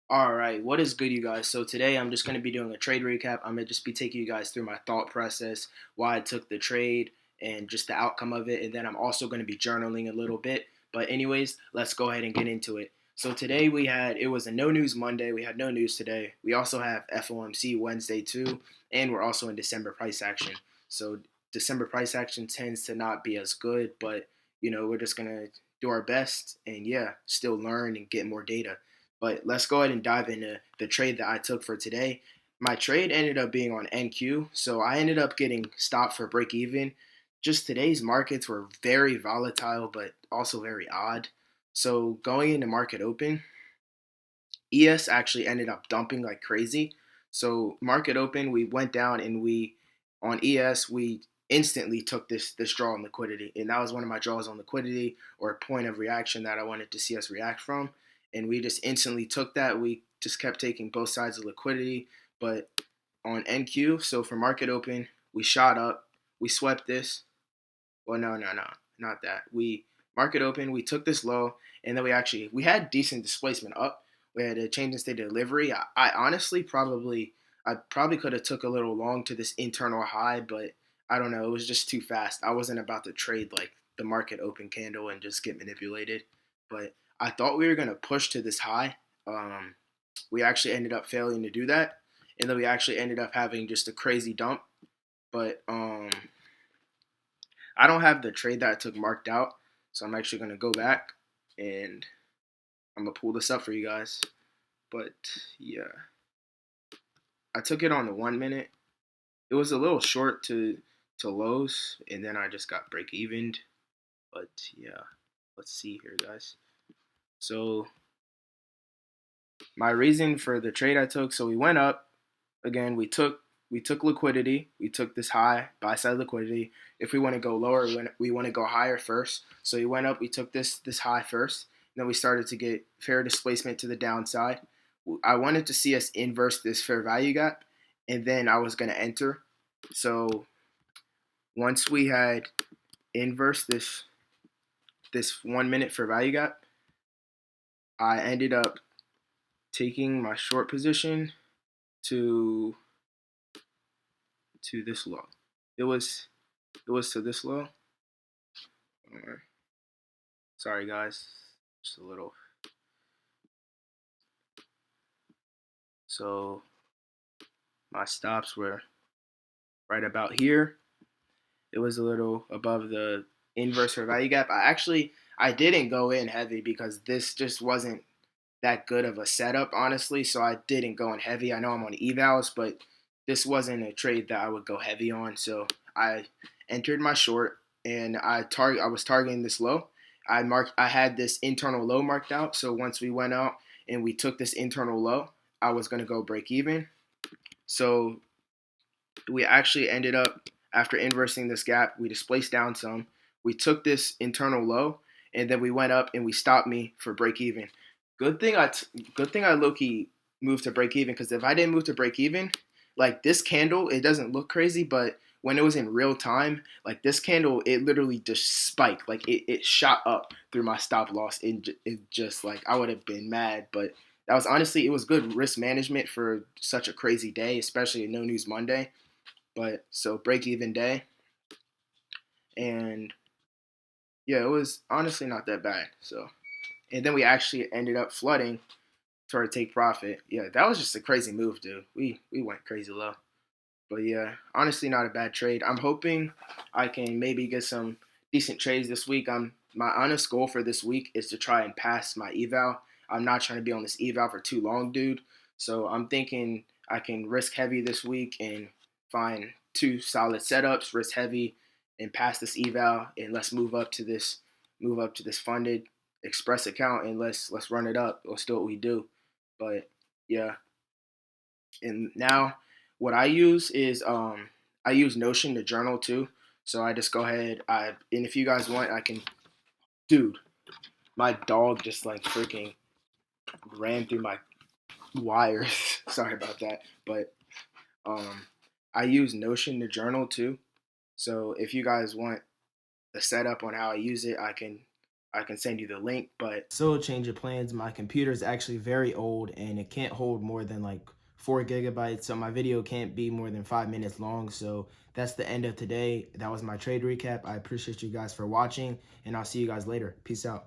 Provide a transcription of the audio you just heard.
All right, what is good, you guys? So today I'm just going to be doing a trade recap. I'm going to just be taking you guys through my thought process, why I took the trade, and just the outcome of it. And then I'm also going to be journaling a little bit. But anyways, let's go ahead and get into it. So today it was a no news Monday. We had no news today. We also have FOMC Wednesday too, and we're also in December price action. So December price action tends to not be as good, but we're just going to do our best and yeah, still learn and get more data. But let's go ahead and dive into the trade that I took for today. My trade ended up being on NQ, so I ended up getting stopped for break even. Just today's markets were very volatile, but also very odd. So going into market open, ES actually ended up dumping like crazy. So market open, we went down and we on ES we instantly took this draw on liquidity, and that was one of my draws on liquidity or a point of reaction that I wanted to see us react from, and we just instantly took that. We just kept taking both sides of liquidity, but on NQ, so for market open, we shot up, we swept this. Well, no, not that. We market open, we took this low, and then we had decent displacement up. We had a change in state of delivery. I honestly probably could have took a little long to this internal high, but I don't know. It was just too fast. I wasn't about to trade like the market open candle and just get manipulated. But I thought we were gonna push to this high. We actually ended up failing to do that, and then we actually ended up having just a crazy dump. But I don't have the trade that I took marked out, so I'm actually gonna go back and I'm gonna pull this up for you guys. But yeah, I took it on the 1 minute. It was a little short to lows, and then I just got break evened. But yeah, let's see here, guys. So my reason for the trade I took, so we went up again. We took liquidity. We took this high buy side liquidity. If we want to go lower, we want to go higher first. So we went up. We took this high first. Then we started to get fair displacement to the downside. I wanted to see us inverse this fair value gap, and then I was going to enter. So once we had inverse this 1 minute fair value gap, I ended up taking my short position to this low. It was to this low. Sorry guys, just a little. So my stops were right about here. It was a little above the inverse fair value gap. I didn't go in heavy because this just wasn't that good of a setup, honestly. So I didn't go in heavy. I know I'm on evals, but this wasn't a trade that I would go heavy on. So I entered my short and I was targeting this low. I had this internal low marked out. So once we went out and we took this internal low, I was gonna go break even. So we actually ended up after inversing this gap, we displaced down some. We took this internal low, and then we went up and we stopped me for break even. Good thing I low key moved to break even, because if I didn't move to break even, like this candle, it doesn't look crazy, but when it was in real time, like this candle, it literally just spiked, like it shot up through my stop loss. It just like I would have been mad, but that was honestly, it was good risk management for such a crazy day, especially a no news Monday. But so break even day, and yeah, it was honestly not that bad. So and then we actually ended up flooding to take profit. Yeah, that was just a crazy move, dude. We went crazy low. But yeah, honestly, not a bad trade. I'm hoping I can maybe get some decent trades this week. My honest goal for this week is to try and pass my eval. I'm not trying to be on this eval for too long, dude. So I'm thinking I can risk heavy this week and find two solid setups, risk heavy, and pass this eval, and let's move up to this funded express account, and let's run it up. Let's do what we do. But yeah, and now what I use is I use Notion to journal too. So I just go ahead. And if you guys want, I can. Dude, my dog just like freaking ran through my wires. Sorry about that. But um, I use Notion to journal too. So if you guys want the setup on how I use it, I can send you the link. But so change of plans. My computer is actually very old and it can't hold more than like 4 GB. So my video can't be more than 5 minutes long. So that's the end of today. That was my trade recap. I appreciate you guys for watching and I'll see you guys later. Peace out.